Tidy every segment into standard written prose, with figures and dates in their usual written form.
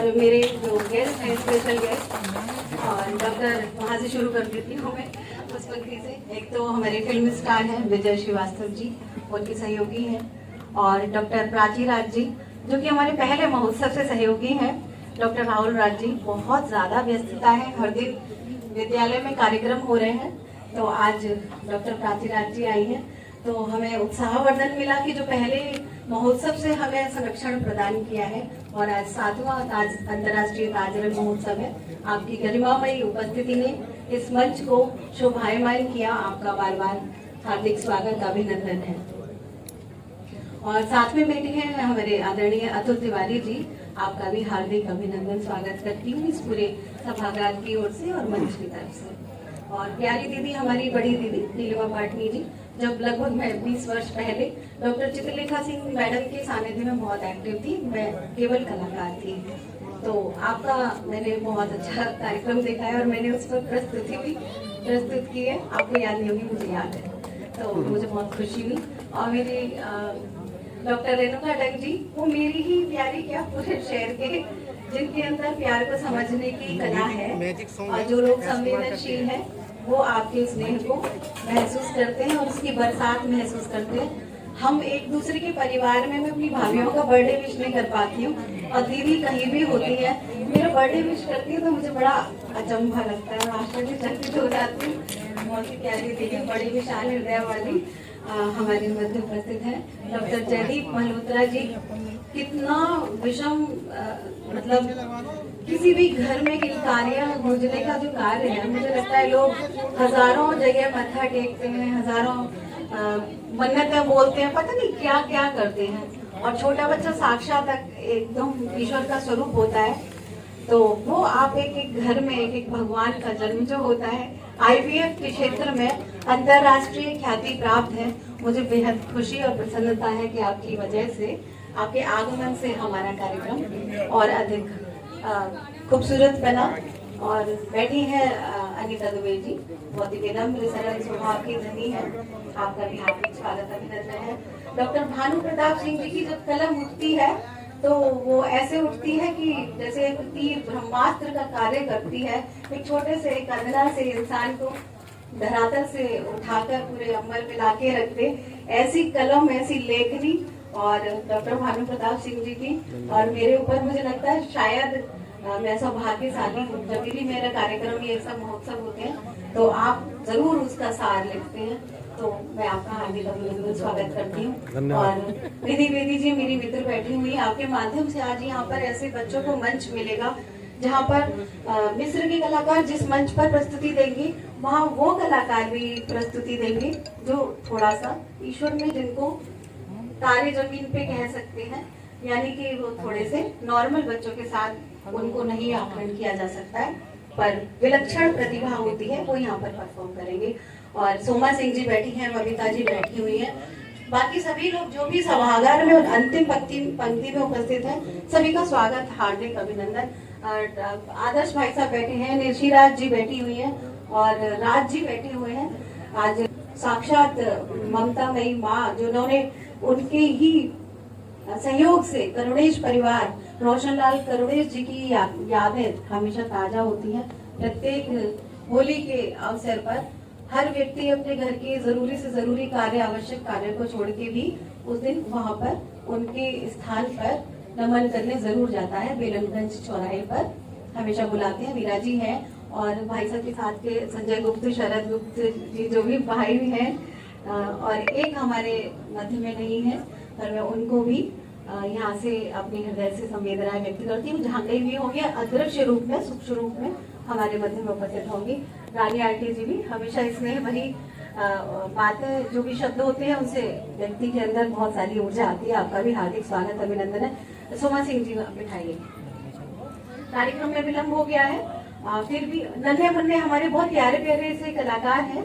और मेरे जो गेस्ट हैं, स्पेशल गेस्ट, और डॉक्टर वहाँ से शुरू कर देती हूँ मैं उस पंक्ति से। एक तो हमारे फिल्म स्टार हैं विजय श्रीवास्तव जी, उनके सहयोगी हैं, और डॉक्टर प्राची राज जी जो कि हमारे पहले महोत्सव से सहयोगी हैं। डॉक्टर राहुल राज जी, बहुत ज़्यादा व्यस्तता है, हर दिन विद्यालय में कार्यक्रम हो रहे हैं, तो आज डॉक्टर प्राची राज जी आई हैं, तो हमें उत्साहवर्धन मिला कि जो पहले महोत्सव से हमें संरक्षण प्रदान किया है, और आज 7वां अंतर्राष्ट्रीय ताजरंग महोत्सव है। आपकी गरिमामयी उपस्थिति ने इस मंच को शोभायमान किया। आपका बार बार हार्दिक स्वागत, अभिनंदन है। और साथ में बैठे हैं हमारे आदरणीय अतुल तिवारी जी, आपका भी हार्दिक अभिनंदन, स्वागत करती हूँ इस पूरे सभागार की ओर से और मंच की तरफ से। और प्यारी दीदी, हमारी बड़ी दीदी नीलिमा पाटनी जी, जब लगभग मैं 20 वर्ष पहले डॉक्टर चित्रलेखा सिंह मैडम के सानिध्य में बहुत एक्टिव थी, मैं केवल कलाकार थी, तो आपका मैंने बहुत अच्छा कार्यक्रम देखा है और मैंने उस पर प्रस्तुति भी प्रस्तुत की है। आपको याद नहीं होगी, मुझे याद है, तो मुझे बहुत खुशी हुई। और मेरी डॉक्टर रेणुका डंग जी, वो मेरी ही प्यारी क्या पूरे शहर के, जिनके अंदर प्यार को समझने की कला है, और जो लोग संवेदनशील हैं वो आपके स्नेह को महसूस करते हैं और उसकी बरसात महसूस करते हैं। हम एक दूसरे के परिवार में मैं अपनी भाभीियों का बर्थडे विश नहीं कर पाती हूँ, और दीदी कहीं भी होती है मेरा बर्थडे विश करती है तो मुझे बड़ा अचंभा लगता है, आश्चर्यचकित हो जाती हूँ। बहुत ही प्यारी दीदी, बड़ी विशाल हृदय वाली हमारे मध्य उपस्थित है। डॉक्टर जयदीप मल्होत्रा जी, कितना विषम मतलब किसी भी घर में किलकारियां गूंजने का जो कार्य है, मुझे लगता है लोग हजारों जगह मत्था टेकते हैं, हजारों मन्नतें बोलते हैं, पता नहीं क्या क्या करते हैं, और छोटा बच्चा साक्षात एकदम ईश्वर का स्वरूप होता है। तो वो आप एक एक घर में एक एक भगवान का जन्म जो होता है, IVF के क्षेत्र में अंतर्राष्ट्रीय ख्याति प्राप्त है। मुझे बेहद खुशी और प्रसन्नता है कि आपकी वजह से, आपके आगमन से हमारा कार्यक्रम और अधिक खूबसूरत बना। और बैठी है अनीता दुबे जी, बहुत ही विनम्र सरल स्वभाव की धनी है, आपका भी हार्दिक स्वागत, अभिनंदन है। डॉक्टर भानु प्रताप सिंह जी की जब कलम उठती है तो वो ऐसे उठती है कि जैसे एक तीर ब्रह्मास्त्र का कार्य करती है, एक छोटे से कंदरा से इंसान को धरातल से उठाकर पूरे अम्बर में लाके रखते, ऐसी कलम, ऐसी लेखनी और डॉक्टर भानु प्रताप सिंह जी की। और मेरे ऊपर मुझे लगता है शायद मैं सौभाग्यशाली हूँ, जब भी मेरा कार्यक्रम ये सब महोत्सव होते हैं तो आप जरूर उसका सार लिखते हैं, तो मैं आपका हार्दिक अभिनंदन स्वागत करती हूँ। और निधि बेदी जी मेरी मित्र बैठी हुई, आपके माध्यम से आज यहाँ पर ऐसे बच्चों को मंच मिलेगा जहाँ पर मिस्र के कलाकार जिस मंच पर प्रस्तुति देंगे, वहाँ वो कलाकार भी प्रस्तुति देंगे जो थोड़ा सा ईश्वर में, जिनको तारे जमीन पे कह सकते हैं, यानी कि वो थोड़े से नॉर्मल बच्चों के साथ उनको नहीं आकलन किया जा सकता है, पर विलक्षण प्रतिभा होती है, वो यहाँ पर परफॉर्म करेंगे। और सोमा सिंह जी बैठी हैं, बबीता जी बैठी हुई हैं, बाकी सभी लोग जो भी सभागार में अंतिम पंक्ति में उपस्थित हैं, सभी का स्वागत, हार्दिक अभिनंदन। आदर्श भाई साहब बैठे हैं, निशिराज जी बैठी हुई हैं, और राज जी बैठे हुए हैं। आज साक्षात ममता मई माँ, जिन्होंने उनके ही सहयोग से करुणेश परिवार, रोशनलाल करुणेश जी की यादें हमेशा ताजा होती हैं। प्रत्येक होली के अवसर पर हर व्यक्ति अपने घर के जरूरी से जरूरी कार्य, आवश्यक कार्य को छोड़ के भी उस दिन वहां पर उनके स्थान पर नमन करने जरूर जाता है। बेलनगंज चौराहे पर हमेशा बुलाते हैं। वीरा जी हैं, और भाई साहब के साथ के संजय गुप्त, शरद गुप्त जी जो भी भाई हैं, और एक हमारे मध्य में नहीं है, पर मैं उनको भी यहाँ से अपने हृदय से संवेदनाएं व्यक्त करती हूँ। जहाँ कहीं भी होंगे अदृश्य रूप में, सूक्ष्म रूप में हमारे मध्य में उपस्थित होंगी। रानी आंटी जी भी हमेशा इसमें भरी बातें, जो भी शब्द होते हैं उनसे व्यक्ति के अंदर बहुत सारी ऊर्जा आती है। आपका भी हार्दिक स्वागत, अभिनंदन है। सोमा सिंह जी बिठाइए। कार्यक्रम में विलम्ब हो गया है, फिर भी नन्हे मुन्ने हमारे बहुत प्यारे प्यारे से कलाकार हैं।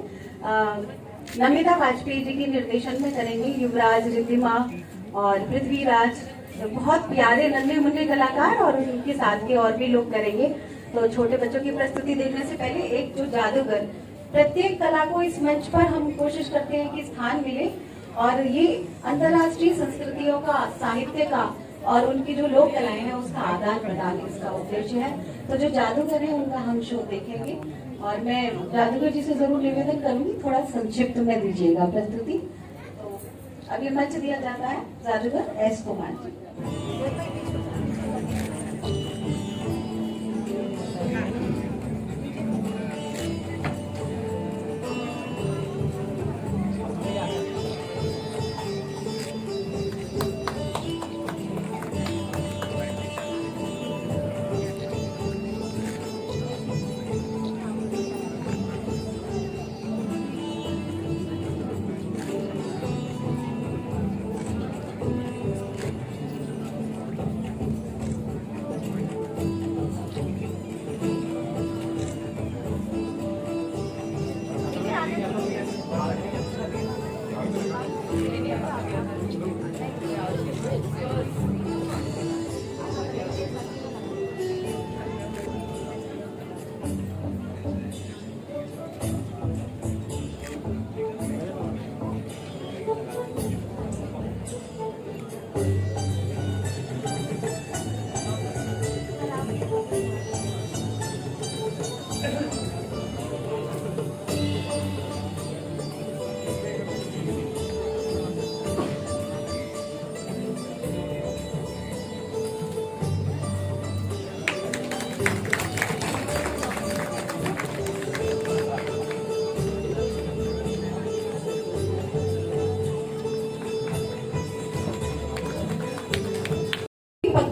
नमिता वाजपेयी जी के निर्देशन में करेंगे, युवराज, रिद्धिमा और पृथ्वीराज, बहुत प्यारे नन्हे मुन्ने कलाकार, और उनके साथ के और भी लोग करेंगे। तो छोटे बच्चों की प्रस्तुति देखने से पहले एक जो जादूगर, प्रत्येक कला को इस मंच पर हम कोशिश करते हैं कि स्थान मिले, और ये अंतर्राष्ट्रीय संस्कृतियों का, साहित्य का और उनकी जो लोक कलाएं हैं उसका आदान प्रदान इसका उद्देश्य है। तो जो जादूगर है उनका हम शो देखेंगे और मैं जादूगर जी से जरूर निवेदन करूंगी थोड़ा संक्षिप्त में दीजिएगा प्रस्तुति। तो अभी मंच दिया जाता है जादूगर एस कुमार जी।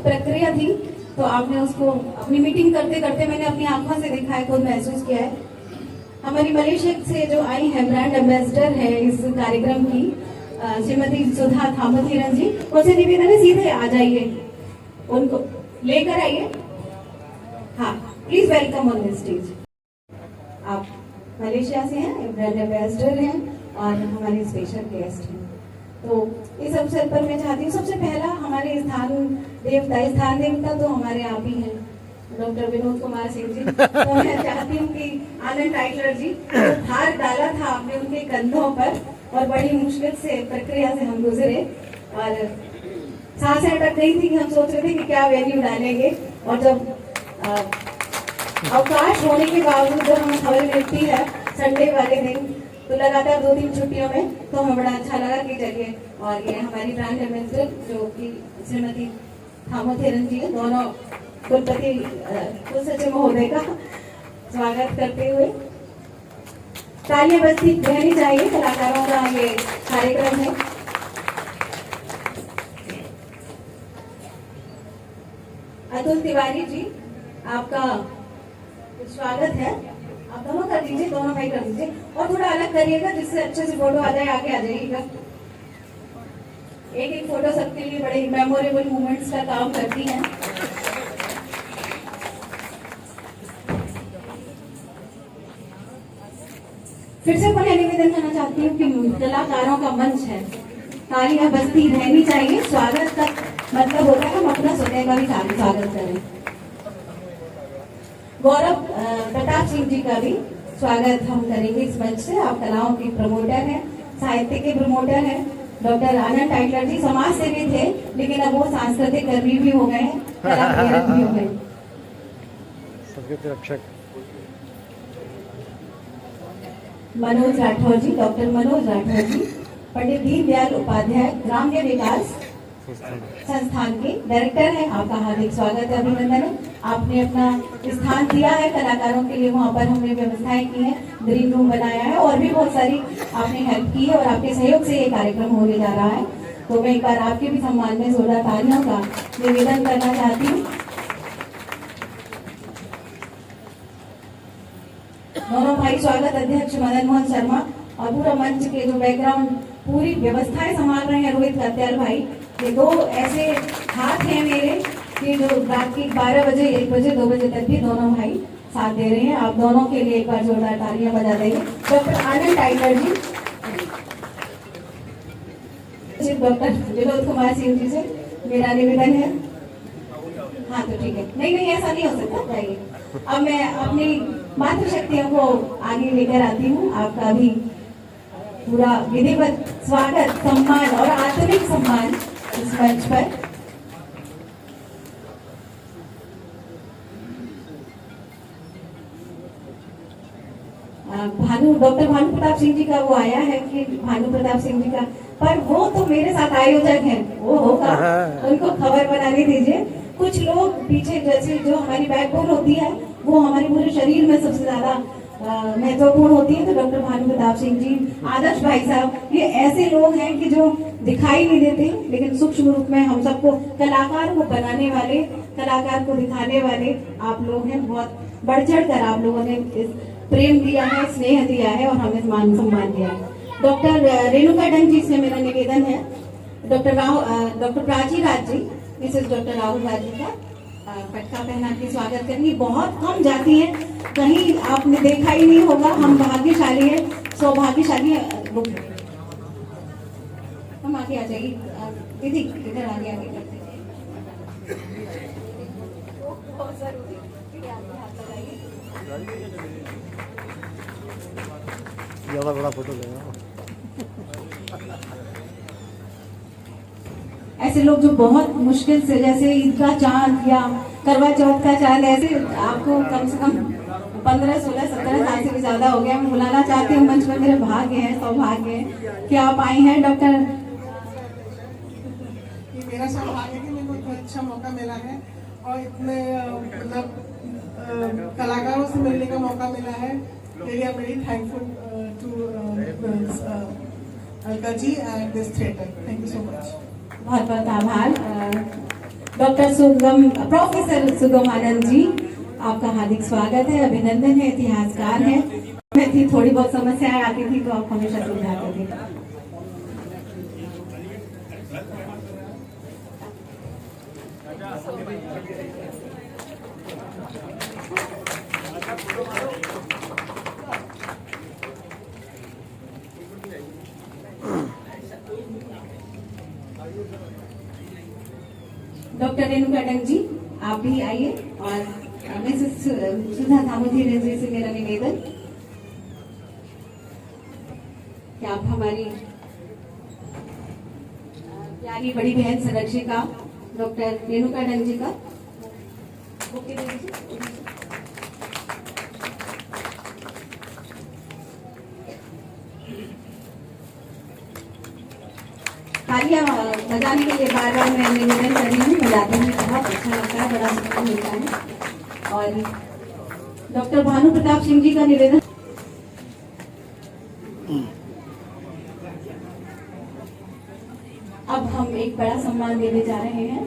प्रक्रिया थी तो आपने उसको अपनी मीटिंग करते करते मैंने अपनी आंखों से देखा है, खुद महसूस किया है। हमारी मलेशिया से जो आई है ब्रांड एम्बेसडर है इस कार्यक्रम की श्रीमती सुधा थामोथीरन जी, उनसे निवेदन है सीधे आ जाइए, उनको लेकर आइए। हाँ, please welcome on this stage. आप मलेशिया से हैं, ब्रांड एम्बेसडर हैं और हमारे स्पेशल गेस्ट हैं। तो इस अवसर पर मैं चाहती हूँ सबसे पहला हमारे स्थान देवता तो हमारे आप ही हैं डॉक्टर विनोद कुमार सिंह जी। तो मैं चाहती हूँ कि आनंद टाइटलर जी जो भार डाला था आपने उनके कंधों पर और बड़ी मुश्किल से प्रक्रिया से हम गुजरे और सांसें अटक गई थी कि हम सोच रहे थे कि क्या वैल्यू डालेंगे और जब अवकाश होने के बावजूद जब हमें खबर मिलती है संडे वाले दिन तो लगातार 2-3 छुट्टियों में तो हमें बड़ा अच्छा लगा कि जगह और ये हमारी ब्रांड एम्बेसडर जो कि श्रीमती थामोथीरन जी है, दोनों कुलपति कुलसचिव महोदय का स्वागत करते हुए तालियां बजती रहनी चाहिए। कलाकारों का ये कार्यक्रम है। अतुल तिवारी जी आपका स्वागत है। आप दोनों कर दीजिए, दोनों भाई कर दीजिए और थोड़ा अलग करिएगा जिससे अच्छे से फोटो आ जाए। आगे आ जाइएगा। एक फोटो सबके लिए बड़े मेमोरेबल मोमेंट्स का काम करती हैं। फिर से पुनः निवेदन करना चाहती हूँ कि कलाकारों का मंच है, तालियां बजती रहनी चाहिए। स्वागत का मतलब होता है हम अपना स्वतः का भी स्वागत करें। गौरव प्रताप सिंह जी का भी स्वागत हम करेंगे इस मंच से। आप कलाओं की प्रमोटर हैं, साहित्य के प्रमोटर हैं। डॉक्टर आनंद टाइटलर जी समाज सेवी थे लेकिन अब वो सांस्कृतिक कर्मी भी हो गए हैं, कलाकार भी हो गए। रक्षक मनोज राठौर जी, डॉक्टर मनोज राठौर जी पंडित दीनदयाल उपाध्याय ग्राम्य विकास संस्थान के डायरेक्टर हैं। आपका हार्दिक स्वागत है, अभिनंदन है। आपने अपना स्थान दिया है कलाकारों के लिए, वहाँ पर हमने व्यवस्थाएं की है, ग्रीन रूम बनाया है और भी बहुत सारी आपने हेल्प की है और आपके सहयोग से ये कार्यक्रम होने जा रहा है। तो मैं एक बार आपके भी सम्मान में जोरदार तालियों का निवेदन करना चाहती हूँ। दोनों भाई स्वागत अध्यक्ष मदन मोहन शर्मा और पूरा मंच के जो बैकग्राउंड पूरी व्यवस्थाएं संभाल रहे हैं रोहित कत्याल भाई। ये दो ऐसे हाथ हैं मेरे कि जो रात की 12 बजे 1 बजे 2 बजे तक भी दोनों भाई साथ दे रहे हैं। आप दोनों के लिए एक बार जोरदार तालियां बजा देंगे। डॉक्टर आनंद टाइटलर जी, डॉक्टर विनोद कुमार सिंह जी से मेरा निवेदन है। हाँ तो ठीक है, नहीं ऐसा नहीं हो सकता, चाहिए। अब मैं अपनी मातृशक्तियों को आगे लेकर आती हूँ। आपका भी पूरा विधिवत स्वागत, सम्मान और आत्मिक सम्मान इस मंच पर। डॉक्टर भानु प्रताप सिंह जी का वो आया है कि भानु प्रताप सिंह जी का, पर वो तो मेरे साथ आयोजक हैं, वो होगा, उनको खबर बनाने दीजिए। कुछ लोग पीछे, जैसे जो हमारी बैकबोन होती है वो हमारे पूरे शरीर में सबसे ज्यादा महत्वपूर्ण होती है, तो डॉक्टर भानु प्रताप सिंह जी, आदर्श भाई साहब, ये ऐसे लोग हैं कि जो दिखाई नहीं देते लेकिन सूक्ष्म रूप में हम सबको, कलाकार को बनाने वाले, कलाकार को दिखाने वाले आप लोग हैं। बहुत बढ़ चढ़ कर आप लोगों ने इस प्रेम दिया है, स्नेह दिया है और हमें मान सम्मान दिया है। डॉक्टर रेणुका डंग जी से मेरा निवेदन है, doctor Prachi Raj ji, Mrs doctor Rahul Raj ji का पटका पहना के स्वागत करेंगी। बहुत कम जाती हैं, कहीं आपने देखा ही नहीं होगा। हम भाग्यशाली है, सौभाग्यशाली है। हम आगे आ जाइए दीदी, इधर आगे आगे करते ज्यादा बड़ा फोटो लेगा। ऐसे लोग जो बहुत मुश्किल से, जैसे ईद का चांद या करवा चौथ का चांद, ऐसे आपको कम से कम 15, 16, 17 साल से भी ज्यादा हो गया। मैं बुलाना चाहती हूँ मंच पर, मेरे भाग्य है, सौभाग्य है कि आप आई हैं डॉक्टर। मेरा सौभाग्य है कि मेरे को इतना अच्छा मौका मिला है और इतने मतलब कलाकारों से मिलने का मौका मिला है। Really I am very thankful to Alka ji and this theatre. Thank you so much. बहुत बहुत आभार। डॉक्टर सुगम, प्रोफेसर सुगम आनंद जी, आपका हार्दिक स्वागत है, अभिनंदन है, इतिहासकार हैं। मैं थी, थोड़ी बहुत समस्याएं आती थी तो आप हमेशा सुलझाते थे। डॉक्टर रेणुका डंग जी, आप भी आइए। और मिसेस सुधा दामोदर जी से मेरा निवेदन कि आप हमारी प्यारी बड़ी बहन संरक्षिका डॉक्टर रेणुका डंग जी का बुके दे दीजिए। तालियां बजाने के लिए बार बार मैं निवेदन कर रही हूँ, बजाते हुए बहुत अच्छा लगता है, बड़ा सुकून मिलता है। और डॉक्टर भानु प्रताप सिंह जी का निवेदन। अब हम एक बड़ा सम्मान देने जा रहे हैं।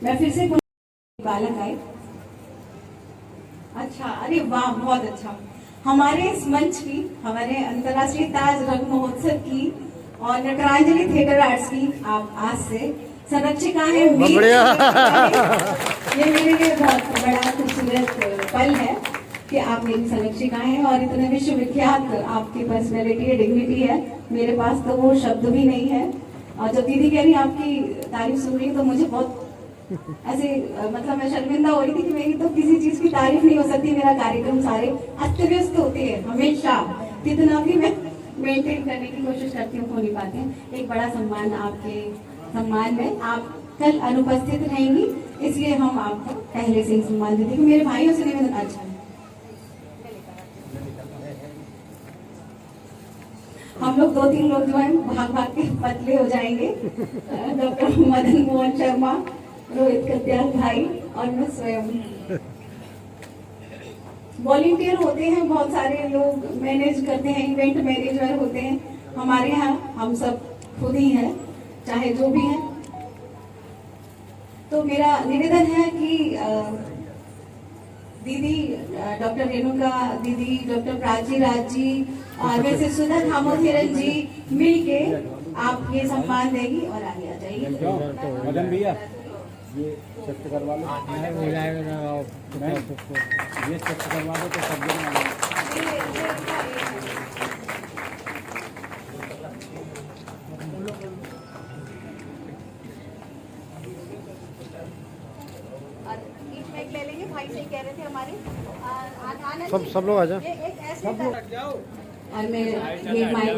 मैं फिर से बालक आए। अच्छा, अरे वाह, बहुत अच्छा। हमारे इस मंच की, हमारे अंतर्राष्ट्रीय ताज रंग महोत्सव की और नटरांजलि थिएटर आर्ट्स की आप आज से संरक्षिका है। ये मेरे लिए बहुत बड़ा खूबसूरत पल है कि आप मेरी संरक्षिका हैं और इतने विश्वविख्यात आपकी पर्सनैलिटी है, डिग्निटी है। मेरे पास तो वो शब्द भी नहीं है। और जब दीदी कह रही आपकी तारीफ सुन रही तो मुझे बहुत ऐसे, मतलब मैं शर्मिंदा हो रही थी कि मेरी तो किसी चीज की तारीफ नहीं हो सकती। मेरा कार्यक्रम सारे अस्त व्यस्त होते हैं हमेशा, कितना भी मैं मेंटेन करने की कोशिश करती हूँ, हो नहीं पाते हैं। एक बड़ा सम्मान आपके सम्मान में, आप कल अनुपस्थित रहेंगी, इसलिए हम आपको पहले से ही सम्मान देते हैं। मेरे भाइयों से निवेदन, अच्छा हम लोग 2-3 लोग जो है भाग भाग के पतले हो जाएंगे। डॉक्टर मदन मोहन शर्मा, रोहित कत्याल भाई और मैं स्वयं। वॉलंटियर होते हैं बहुत सारे लोग, मैनेज करते हैं, इवेंट मैनेजर होते हैं। हमारे यहाँ हम सब खुद ही हैं, चाहे जो भी हैं। तो मेरा निवेदन है कि दीदी डॉक्टर रेणुका दीदी, डॉक्टर प्राची राज जी और वैसे सुधा दामोदर जी मिलके आप ये सम्मान देगी और आगे आ जाइए। मदन भैया ये शिफ्ट करवा लो, हो जाएगा। ये शिफ्ट करवा दो तो सब ले लेंगे। भाई से कह रहे थे हमारे सब लोग आ जाओ। और मैं ये माइक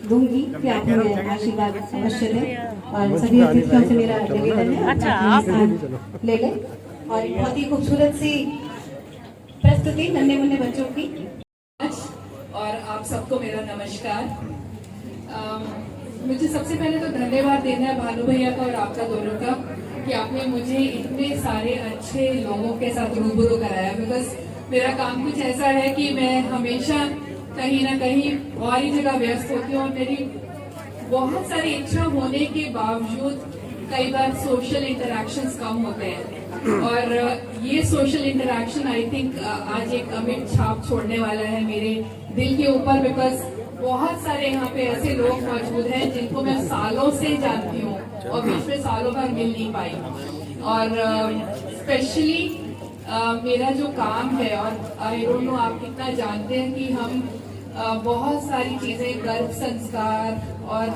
दूंगी कि आप हमें आशीर्वाद अवश्य दें। और सभी अतिथियों से मेरा निवेदन है, अच्छा आप ले लें। और बहुत ही खूबसूरत सी प्रस्तुति नन्हे मुन्ने बच्चों की। और आप सबको मेरा नमस्कार। मुझे सबसे पहले तो धन्यवाद देना है भानु भैया का और आपका दोनों का कि आपने मुझे इतने सारे अच्छे लोगों के साथ रूबरू कराया। बिकॉज मेरा काम कुछ ऐसा है कि मैं हमेशा कहीं ना कहीं और ही जगह व्यस्त होती हूँ और मेरी बहुत सारी इच्छा होने के बावजूद कई बार सोशल इंटरेक्शंस कम होते हैं। और ये सोशल इंटरेक्शन आई थिंक आज एक अमिट छाप छोड़ने वाला है मेरे दिल के ऊपर। बिकॉज बहुत सारे यहाँ पे ऐसे लोग मौजूद हैं जिनको मैं सालों से जानती हूँ और बीच में सालों भर मिल नहीं पाई। और स्पेशली मेरा जो काम है, और आई डोंट नो आप कितना जानते हैं कि हम बहुत सारी चीजें, गर्भ संस्कार और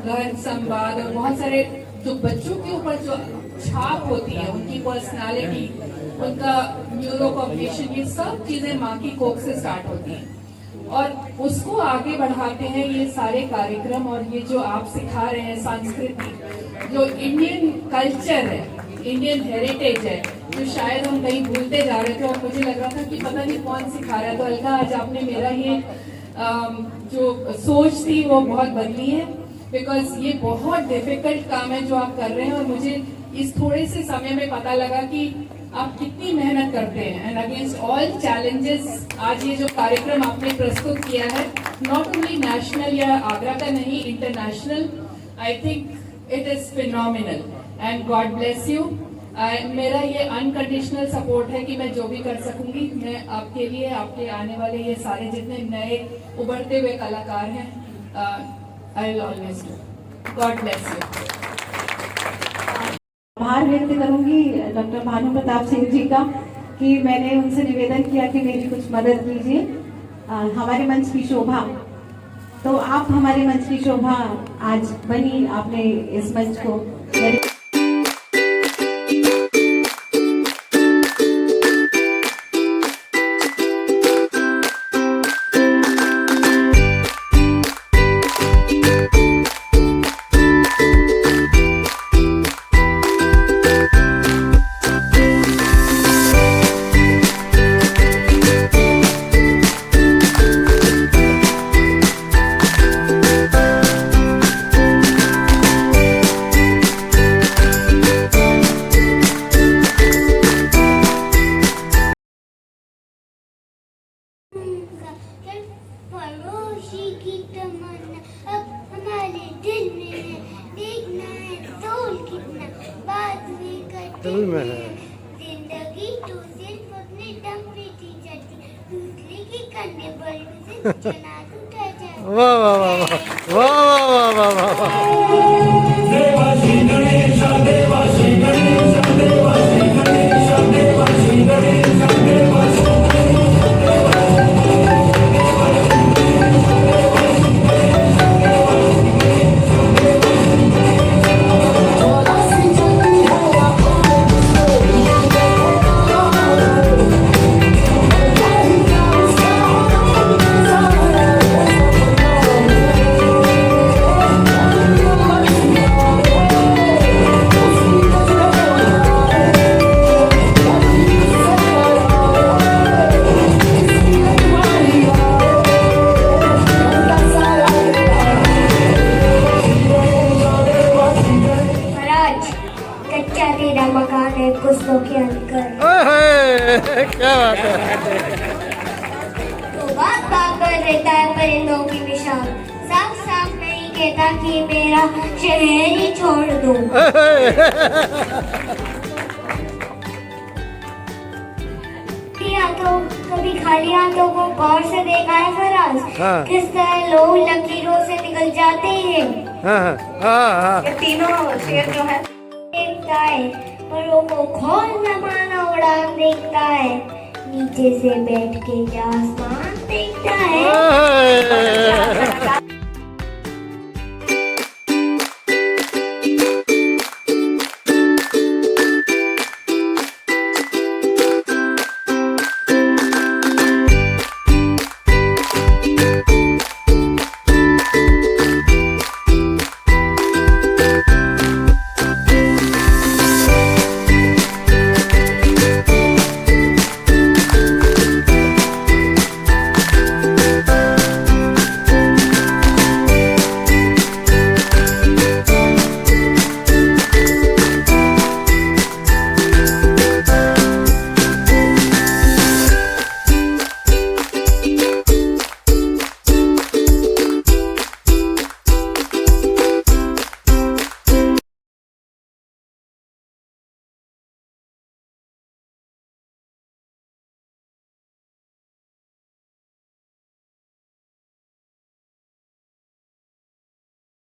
गर्भ संवाद और बहुत सारे जो बच्चों के ऊपर जो छाप होती है, उनकी पर्सनालिटी, उनका न्यूरोकॉग्निशन, ये सब चीजें माँ की कोख से स्टार्ट होती हैं और उसको आगे बढ़ाते हैं ये सारे कार्यक्रम। और ये जो आप सिखा रहे हैं संस्कृति, जो इंडियन कल्चर है, इंडियन हेरिटेज है, जो शायद हम कहीं भूलते जा रहे थे और मुझे लग रहा था कि पता नहीं कौन सिखा रहा है। तो अलका, आज आपने मेरा ये जो सोच थी वो बहुत बदली है। बिकॉज ये बहुत डिफिकल्ट काम है जो आप कर रहे हैं और मुझे इस थोड़े से समय में पता लगा कि आप कितनी मेहनत करते हैं। एंड अगेंस्ट ऑल चैलेंजेस आज ये जो कार्यक्रम आपने प्रस्तुत किया है, नॉट ओनली नेशनल या आगरा का नहीं, international, I think it is phenomenal and God bless you. मेरा ये अनकंडीशनल सपोर्ट है कि मैं जो भी कर सकूंगी मैं आपके लिए, आपके आने वाले ये सारे जितने नए उभरते हुए कलाकार हैं, I will always do. God bless you. आभार व्यक्त करूंगी डॉक्टर भानु प्रताप सिंह जी का कि मैंने उनसे निवेदन किया कि मेरी कुछ मदद कीजिए हमारे मंच की शोभा। तो आप हमारे मंच की शोभा आज बनी, आपने इस मंच को जिंदगी तो सिर्फ अपने दम पे जी जाती, दूसरे के कंधे पर से चना उठा जाती। वाह वाह वाह वाह वाह वाह वाह वाह। देवासी गणेश देवासी गणेश देवासी गणेश देवासी गणेश देवासी पुष्पों के अंकर क्या बात है। तो बात बात पर रहता है परिंदों की मिसाल, साफ साफ नहीं कहता कि मेरा शहर ही छोड़ दूं। तो कभी खाली हाथों को गौर से देखा है फराज, हाँ। किस तरह लोग लकीरों से निकल जाते हैं। हाँ। तीनों शेर जो है देखता है, परों को खोल न माना उड़ान देखता है, नीचे से बैठ के आसमान देखता है।